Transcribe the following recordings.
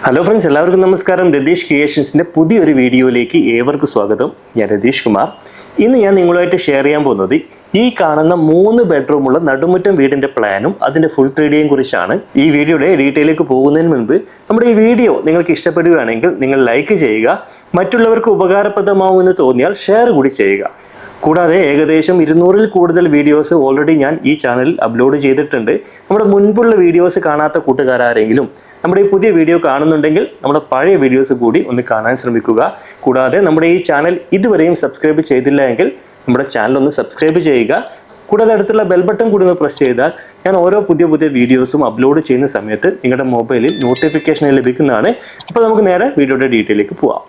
Hello friends, എല്ലാവർക്കും നമസ്കാരം. രതീഷ് ക്രിയേഷൻസിൻ്റെ പുതിയൊരു വീഡിയോയിലേക്ക് ഏവർക്കും സ്വാഗതം. ഞാൻ രതീഷ് കുമാർ. ഇന്ന് ഞാൻ നിങ്ങളുമായിട്ട് ഷെയർ ചെയ്യാൻ പോകുന്നത് ഈ കാണുന്ന 3 ബെഡ്റൂമുള്ള നടുമുറ്റം വീടിൻ്റെ പ്ലാനും അതിൻ്റെ ഫുൾ 3Dയും കുറിച്ചാണ്. ഈ വീഡിയോയുടെ ഡീറ്റെയിലേക്ക് പോകുന്നതിന് മുൻപ് നമ്മുടെ ഈ വീഡിയോ നിങ്ങൾക്ക് ഇഷ്ടപ്പെടുകയാണെങ്കിൽ നിങ്ങൾ ലൈക്ക് ചെയ്യുക, മറ്റുള്ളവർക്ക് ഉപകാരപ്രദമാവുമെന്ന് തോന്നിയാൽ ഷെയർ കൂടി ചെയ്യുക. കൂടാതെ ഏകദേശം 200-ൽ കൂടുതൽ വീഡിയോസ് ഓൾറെഡി ഞാൻ ഈ ചാനലിൽ അപ്ലോഡ് ചെയ്തിട്ടുണ്ട്. നമ്മുടെ മുൻപുള്ള വീഡിയോസ് കാണാത്ത കൂട്ടുകാരെങ്കിലും നമ്മുടെ ഈ പുതിയ വീഡിയോ കാണുന്നുണ്ടെങ്കിൽ നമ്മുടെ പഴയ വീഡിയോസ് കൂടി ഒന്ന് കാണാൻ ശ്രമിക്കുക. കൂടാതെ നമ്മുടെ ഈ ചാനൽ ഇതുവരെയും സബ്സ്ക്രൈബ് ചെയ്തില്ല എങ്കിൽ നമ്മുടെ ചാനൽ ഒന്ന് സബ്സ്ക്രൈബ് ചെയ്യുക. കൂടാതെ അടുത്തുള്ള ബെൽ ബട്ടൺ കൂടി ഒന്ന് പ്രസ് ചെയ്താൽ ഞാൻ ഓരോ പുതിയ വീഡിയോസും അപ്ലോഡ് ചെയ്യുന്ന സമയത്ത് നിങ്ങളുടെ മൊബൈലിൽ നോട്ടിഫിക്കേഷൻ ലഭിക്കുന്നതാണ്. അപ്പോൾ നമുക്ക് നേരെ വീഡിയോയുടെ ഡീറ്റെയിലേക്ക് പോവാം.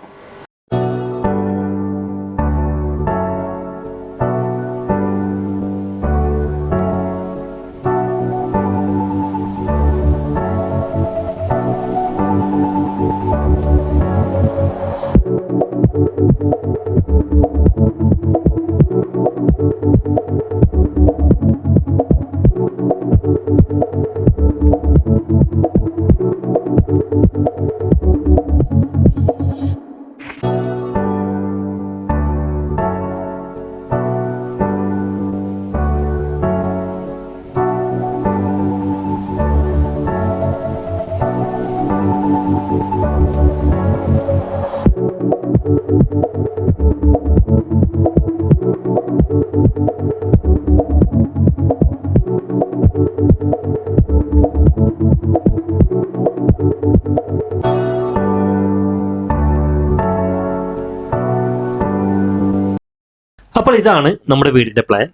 അപ്പോൾ ഇതാണ് നമ്മുടെ വീടിന്റെ പ്ലാൻ.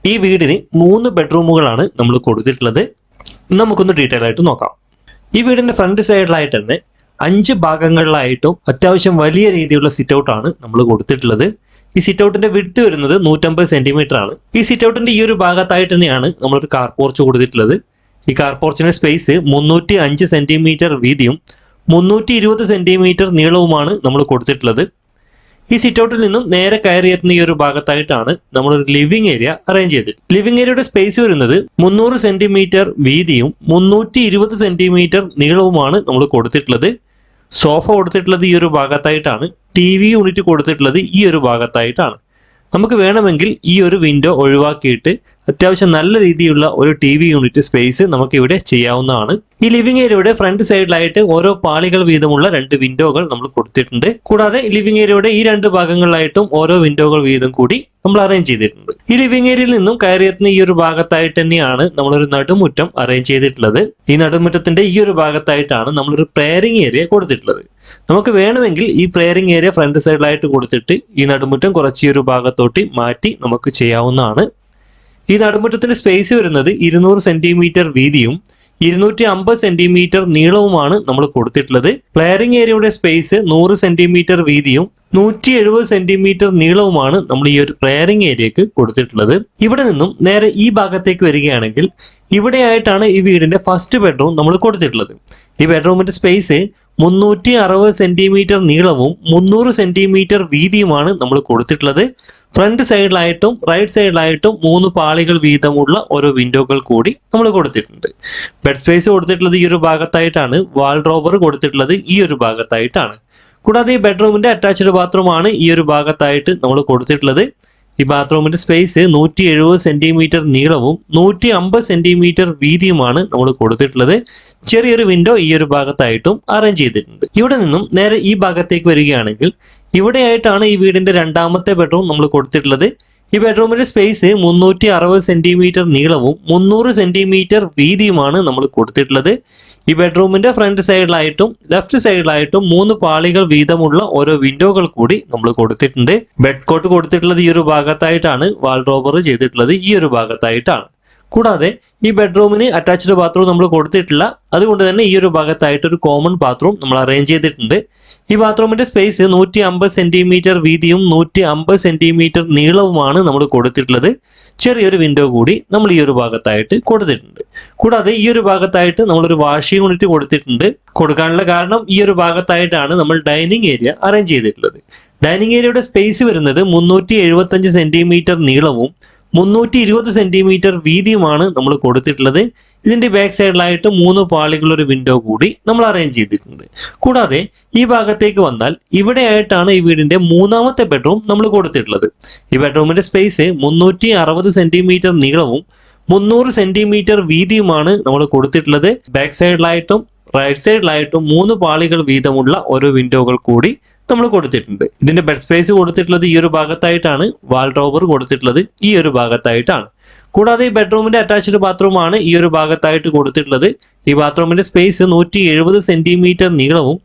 ഈ വീടിന് 3 ബെഡ്റൂമുകളാണ് നമ്മൾ കൊടുത്തിട്ടുള്ളത്. നമുക്കൊന്ന് ഡീറ്റെയിൽ ആയിട്ട് നോക്കാം. ഈ വീടിന്റെ ഫ്രണ്ട് സൈഡിലായിട്ട് തന്നെ 5 ഭാഗങ്ങളിലായിട്ടും അത്യാവശ്യം വലിയ രീതിയിലുള്ള സിറ്റ് ഔട്ട് ആണ് നമ്മൾ കൊടുത്തിട്ടുള്ളത്. ഈ സിറ്റ് ഔട്ടിന്റെ വിഡ്ത് വരുന്നത് 150 സെന്റിമീറ്റർ ആണ്. ഈ സിറ്റ് ഔട്ടിന്റെ ഈ ഒരു ഭാഗത്തായിട്ട് തന്നെയാണ് നമ്മളൊരു കാർ പോർച്ച് കൊടുത്തിട്ടുള്ളത്. ഈ കാർ പോർച്ചിന്റെ സ്പേസ് 305 സെന്റിമീറ്റർ വീതിയും 320 സെന്റിമീറ്റർ നീളവുമാണ് നമ്മൾ കൊടുത്തിട്ടുള്ളത്. ഈ സിറ്റ് ഔട്ടിൽ നിന്നും നേരെ കയറിയെത്തുന്ന ഈ ഒരു ഭാഗത്തായിട്ടാണ് നമ്മളൊരു ലിവിംഗ് ഏരിയ അറേഞ്ച് ചെയ്തത്. ലിവിംഗ് ഏരിയയുടെ സ്പേസ് വരുന്നത് 300 സെന്റിമീറ്റർ വീതിയും 320 സെന്റിമീറ്റർ നീളവുമാണ് നമ്മൾ കൊടുത്തിട്ടുള്ളത്. സോഫ കൊടുത്തിട്ടുള്ളത് ഈ ഒരു ഭാഗത്തായിട്ടാണ്. TV യൂണിറ്റ് കൊടുത്തിട്ടുള്ളത് ഈ ഒരു ഭാഗത്തായിട്ടാണ്. നമുക്ക് വേണമെങ്കിൽ ഈ ഒരു വിൻഡോ ഒഴിവാക്കിയിട്ട് അത്യാവശ്യം നല്ല രീതിയിലുള്ള ഒരു TV യൂണിറ്റ് സ്പേസ് നമുക്ക് ഇവിടെ ചെയ്യാവുന്നതാണ്. ഈ ലിവിംഗ് ഏരിയയുടെ ഫ്രണ്ട് സൈഡിലായിട്ട് ഓരോ പാളികൾ വീതമുള്ള 2 വിൻഡോകൾ നമ്മൾ കൊടുത്തിട്ടുണ്ട്. കൂടാതെ ലിവിംഗ് ഏരിയയുടെ ഈ 2 ഭാഗങ്ങളിലായിട്ടും ഓരോ വിൻഡോകൾ വീതം കൂടി നമ്മൾ അറേഞ്ച് ചെയ്തിട്ടുണ്ട്. ഈ ലിവിംഗ് ഏരിയയിൽ നിന്നും കയറിയെത്തുന്ന ഈ ഒരു ഭാഗത്തായിട്ട് തന്നെയാണ് നമ്മളൊരു നടുമുറ്റം അറേഞ്ച് ചെയ്തിട്ടുള്ളത്. ഈ നടുമുറ്റത്തിന്റെ ഈ ഒരു ഭാഗത്തായിട്ടാണ് നമ്മളൊരു പ്രേയറിംഗ് ഏരിയ കൊടുത്തിട്ടുള്ളത്. നമുക്ക് വേണമെങ്കിൽ ഈ പ്രേയറിംഗ് ഏരിയ ഫ്രണ്ട് സൈഡിലായിട്ട് കൊടുത്തിട്ട് ഈ നടുമുറ്റം കുറച്ച് ഈ ഒരു ഭാഗത്തോട്ട് മാറ്റി നമുക്ക് ചെയ്യാവുന്നതാണ്. ഈ നടുമുറ്റത്തിന്റെ സ്പേസ് വരുന്നത് 200 സെന്റിമീറ്റർ വീതിയും 250 സെന്റിമീറ്റർ നീളവുമാണ് നമ്മൾ കൊടുത്തിട്ടുള്ളത്. പ്ലെയറിംഗ് ഏരിയയുടെ സ്പേസ് 100 സെന്റിമീറ്റർ വീതിയും 170 സെന്റിമീറ്റർ നീളവുമാണ് നമ്മൾ ഈ ഒരു പ്ലെയറിംഗ് ഏരിയക്ക് കൊടുത്തിട്ടുള്ളത്. ഇവിടെ നിന്നും നേരെ ഈ ഭാഗത്തേക്ക് വരികയാണെങ്കിൽ ഇവിടെയായിട്ടാണ് ഈ വീടിന്റെ ഫസ്റ്റ് ബെഡ്റൂം നമ്മൾ കൊടുത്തിട്ടുള്ളത്. ഈ ബെഡ്റൂമിന്റെ സ്പേസ് 360 സെന്റിമീറ്റർ നീളവും 300 സെന്റിമീറ്റർ വീതിയുമാണ് നമ്മൾ കൊടുത്തിട്ടുള്ളത്. ഫ്രണ്ട് സൈഡിലായിട്ടും റൈറ്റ് സൈഡിലായിട്ടും 3 പാളികൾ വീതമുള്ള ഓരോ വിൻഡോകൾ കൂടി നമ്മൾ കൊടുത്തിട്ടുണ്ട്. ബെഡ് സ്പേസ് കൊടുത്തിട്ടുള്ളത് ഈ ഒരു ഭാഗത്തായിട്ടാണ്. വാൾഡ്രോബർ കൊടുത്തിട്ടുള്ളത് ഈ ഒരു ഭാഗത്തായിട്ടാണ്. കൂടാതെ ഈ ബെഡ്റൂമിന്റെ അറ്റാച്ച്ഡ് ബാത്റൂം ആണ് ഈ ഒരു ഭാഗത്തായിട്ട് നമ്മൾ കൊടുത്തിട്ടുള്ളത്. ഈ ബാത്റൂമിന്റെ സ്പേസ് 170 സെന്റിമീറ്റർ നീളവും 150 സെന്റിമീറ്റർ വീതിയുമാണ് നമ്മൾ കൊടുത്തിട്ടുള്ളത്. ചെറിയൊരു വിൻഡോ ഈ ഒരു ഭാഗത്തായിട്ടും അറേഞ്ച് ചെയ്തിട്ടുണ്ട്. ഇവിടെ നിന്നും നേരെ ഈ ഭാഗത്തേക്ക് വരികയാണെങ്കിൽ ഇവിടെയായിട്ടാണ് ഈ വീടിന്റെ 2ാമത്തെ ബെഡ്റൂം നമ്മൾ കൊടുത്തിട്ടുള്ളത്. ഈ ബെഡ്റൂമിന്റെ സ്പേസ് 360 സെന്റിമീറ്റർ നീളവും 300 സെന്റിമീറ്റർ വീതിയുമാണ് നമ്മൾ കൊടുത്തിട്ടുള്ളത്. ഈ ബെഡ്റൂമിന്റെ ഫ്രണ്ട് സൈഡിലായിട്ടും ലെഫ്റ്റ് സൈഡിലായിട്ടും 3 പാളികൾ വീതമുള്ള ഓരോ വിൻഡോകൾ കൂടി നമ്മൾ കൊടുത്തിട്ടുണ്ട്. ബെഡ് കോട്ട് കൊടുത്തിട്ടുള്ളത് ഈ ഒരു ഭാഗത്തായിട്ടാണ്. വാൾഡ്രോബർ ചെയ്തിട്ടുള്ളത് ഈ ഒരു ഭാഗത്തായിട്ടാണ്. കൂടാതെ ഈ ബെഡ്റൂമിന് അറ്റാച്ച്ഡ് ബാത്റൂം നമ്മൾ കൊടുത്തിട്ടില്ല. അതുകൊണ്ട് തന്നെ ഈ ഒരു ഭാഗത്തായിട്ട് ഒരു കോമൺ ബാത്റൂം നമ്മൾ അറേഞ്ച് ചെയ്തിട്ടുണ്ട്. ഈ ബാത്റൂമിന്റെ സ്പേസ് 150 സെന്റിമീറ്റർ വീതിയും 150 സെന്റിമീറ്റർ നീളവുമാണ് നമ്മൾ കൊടുത്തിട്ടുള്ളത്. ചെറിയൊരു വിൻഡോ കൂടി നമ്മൾ ഈ ഒരു ഭാഗത്തായിട്ട് കൊടുത്തിട്ടുണ്ട്. കൂടാതെ ഈ ഒരു ഭാഗത്തായിട്ട് നമ്മളൊരു വാഷിംഗ് യൂണിറ്റ് കൊടുത്തിട്ടുണ്ട്. കൊടുക്കാനുള്ള കാരണം ഈ ഒരു ഭാഗത്തായിട്ടാണ് നമ്മൾ ഡൈനിങ് ഏരിയ അറേഞ്ച് ചെയ്തിട്ടുള്ളത്. ഡൈനിങ് ഏരിയയുടെ സ്പേസ് വരുന്നത് 375 സെന്റിമീറ്റർ നീളവും 320 സെന്റിമീറ്റർ വീതിയുമാണ് നമ്മൾ കൊടുത്തിട്ടുള്ളത്. ഇതിന്റെ ബാക്ക് സൈഡിലായിട്ട് 3 പാളികളുള്ള ഒരു വിൻഡോ കൂടി നമ്മൾ അറേഞ്ച് ചെയ്തിട്ടുണ്ട്. കൂടാതെ ഈ ഭാഗത്തേക്ക് വന്നാൽ ഇവിടെയായിട്ടാണ് ഈ വീടിന്റെ മൂന്നാമത്തെ ബെഡ്റൂം നമ്മൾ കൊടുത്തിട്ടുള്ളത്. ഈ ബെഡ്റൂമിന്റെ സ്പേസ് 360 സെന്റിമീറ്റർ നീളവും 300 സെന്റിമീറ്റർ വീതിയുമാണ് നമ്മൾ കൊടുത്തിട്ടുള്ളത്. ബാക്ക് സൈഡിലായിട്ടും റൈറ്റ് സൈഡിലായിട്ടും 3 പാളികൾ വീതമുള്ള ഓരോ വിൻഡോകൾ കൂടി നമ്മൾ കൊടുത്തിട്ടുണ്ട്. ഇതിന്റെ ബെഡ് സ്പേസ് കൊടുത്തിട്ടുള്ളത് ഈ ഒരു ഭാഗത്തായിട്ടാണ്. വാൾഡ്രോബർ കൊടുത്തിട്ടുള്ളത് ഈ ഒരു ഭാഗത്തായിട്ടാണ്. കൂടാതെ ഈ ബെഡ്റൂമിന്റെ അറ്റാച്ച്ഡ് ബാത്റൂമാണ് ഈ ഒരു ഭാഗത്തായിട്ട് കൊടുത്തിട്ടുള്ളത്. ഈ ബാത്റൂമിന്റെ സ്പേസ് 170 സെന്റിമീറ്റർ നീളവും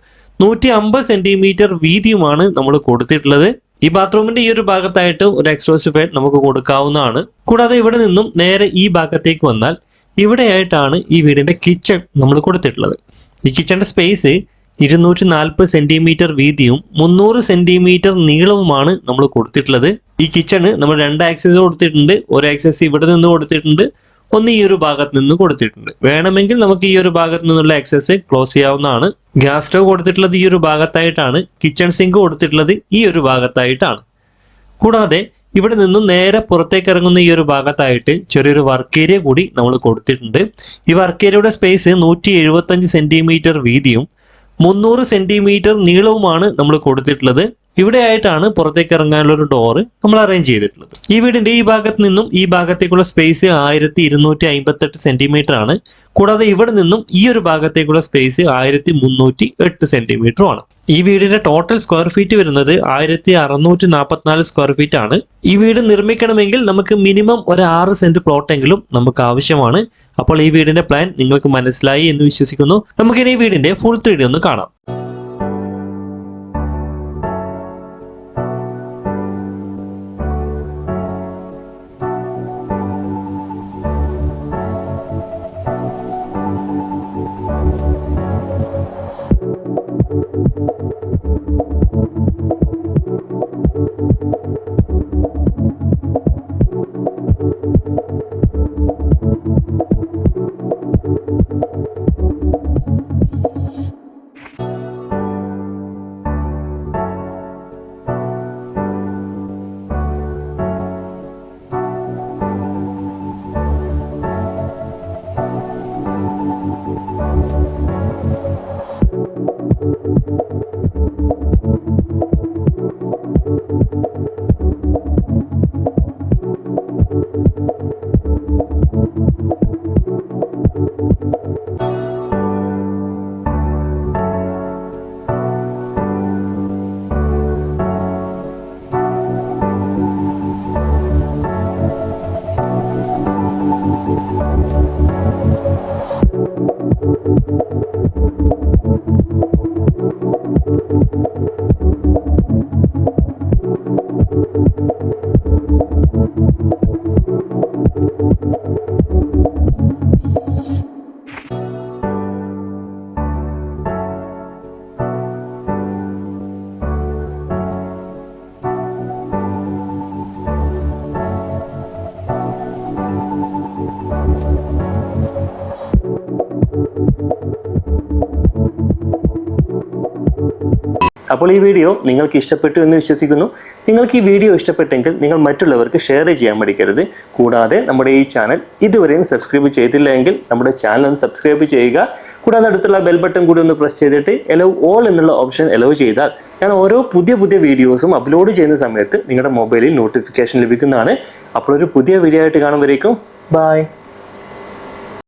150 സെന്റിമീറ്റർ വീതിയുമാണ് നമ്മൾ കൊടുത്തിട്ടുള്ളത്. ഈ ബാത്റൂമിന്റെ ഈ ഒരു ഭാഗത്തായിട്ട് ഒരു എക്സോസ്റ്റ് ഫാൻ നമുക്ക് കൊടുക്കാവുന്നതാണ്. കൂടാതെ ഇവിടെ നിന്നും നേരെ ഈ ഭാഗത്തേക്ക് വന്നാൽ ഇവിടെയായിട്ടാണ് ഈ വീടിന്റെ കിച്ചൺ നമ്മൾ കൊടുത്തിട്ടുള്ളത്. ഈ കിച്ചണിന്റെ സ്പേസ് 240 സെന്റിമീറ്റർ വീതിയും 300 സെന്റിമീറ്റർ നീളവുമാണ് നമ്മൾ കൊടുത്തിട്ടുള്ളത്. ഈ കിച്ചണ് നമ്മൾ 2 ആക്സസ് കൊടുത്തിട്ടുണ്ട്. ഒരു ആക്സസ് ഇവിടെ നിന്ന് കൊടുത്തിട്ടുണ്ട്, ഒന്ന് ഈ ഒരു ഭാഗത്ത് നിന്ന് കൊടുത്തിട്ടുണ്ട്. വേണമെങ്കിൽ നമുക്ക് ഈ ഒരു ഭാഗത്ത് നിന്നുള്ള ആക്സസ് ക്ലോസ് ചെയ്യാവുന്നതാണ്. ഗ്യാസ് സ്റ്റവ് കൊടുത്തിട്ടുള്ളത് ഈ ഒരു ഭാഗത്തായിട്ടാണ്. കിച്ചൺ സിങ്ക് കൊടുത്തിട്ടുള്ളത് ഈ ഒരു ഭാഗത്തായിട്ടാണ്. കൂടാതെ ഇവിടെ നിന്നും നേരെ പുറത്തേക്ക് ഇറങ്ങുന്ന ഈ ഒരു ഭാഗത്തായിട്ട് ചെറിയൊരു വർക്ക് ഏരിയ കൂടി നമ്മൾ കൊടുത്തിട്ടുണ്ട്. ഈ വർക്ക് ഏരിയയുടെ സ്പേസ് 175 സെന്റിമീറ്റർ വീതിയും 300 സെന്റിമീറ്റർ നീളവുമാണ് നമ്മൾ കൊടുത്തിട്ടുള്ളത്. ഇവിടെ ആയിട്ടാണ് പുറത്തേക്ക് ഇറങ്ങാനുള്ള ഒരു ഡോറ് നമ്മൾ അറേഞ്ച് ചെയ്തിട്ടുള്ളത്. ഈ വീടിന്റെ ഈ ഭാഗത്ത് നിന്നും ഈ ഭാഗത്തേക്കുള്ള സ്പേസ് 1258 സെന്റിമീറ്റർ ആണ്. കൂടാതെ ഇവിടെ നിന്നും ഈ ഒരു ഭാഗത്തേക്കുള്ള സ്പേസ് 1308 സെന്റിമീറ്ററും ആണ്. ഈ വീടിന്റെ ടോട്ടൽ സ്ക്വയർ ഫീറ്റ് വരുന്നത് 1644 സ്ക്വയർ ഫീറ്റ് ആണ്. ഈ വീട് നിർമ്മിക്കണമെങ്കിൽ നമുക്ക് മിനിമം ഒരു 6 സെന്റ് പ്ലോട്ടെങ്കിലും നമുക്ക് ആവശ്യമാണ്. അപ്പോൾ ഈ വീടിന്റെ പ്ലാൻ നിങ്ങൾക്ക് മനസ്സിലായി എന്ന് വിശ്വസിക്കുന്നു. നമുക്കിനി ഈ വീടിന്റെ ഫുൾ 3D ഒന്ന് കാണാം. അപ്പോൾ ഈ വീഡിയോ നിങ്ങൾക്ക് ഇഷ്ടപ്പെട്ടു എന്ന് വിശ്വസിക്കുന്നു. നിങ്ങൾക്ക് ഈ വീഡിയോ ഇഷ്ടപ്പെട്ടെങ്കിൽ നിങ്ങൾ മറ്റുള്ളവർക്ക് ഷെയർ ചെയ്യാൻ മടിക്കരുത്. കൂടാതെ നമ്മുടെ ഈ ചാനൽ ഇതുവരെയും സബ്സ്ക്രൈബ് ചെയ്തില്ല എങ്കിൽ നമ്മുടെ ചാനൽ ഒന്ന് സബ്സ്ക്രൈബ് ചെയ്യുക. കൂടാതെ അടുത്തുള്ള ബെൽ ബട്ടൺ കൂടി ഒന്ന് പ്രസ് ചെയ്തിട്ട് എലോ ഓൾ എന്നുള്ള ഓപ്ഷൻ എലോ ചെയ്താൽ ഞാൻ ഓരോ പുതിയ വീഡിയോസും അപ്ലോഡ് ചെയ്യുന്ന സമയത്ത് നിങ്ങളുടെ മൊബൈലിൽ നോട്ടിഫിക്കേഷൻ ലഭിക്കുന്നതാണ്. അപ്പോൾ ഒരു പുതിയ വീഡിയോ ആയിട്ട് കാണുമ്പോഴേക്കും ബൈ.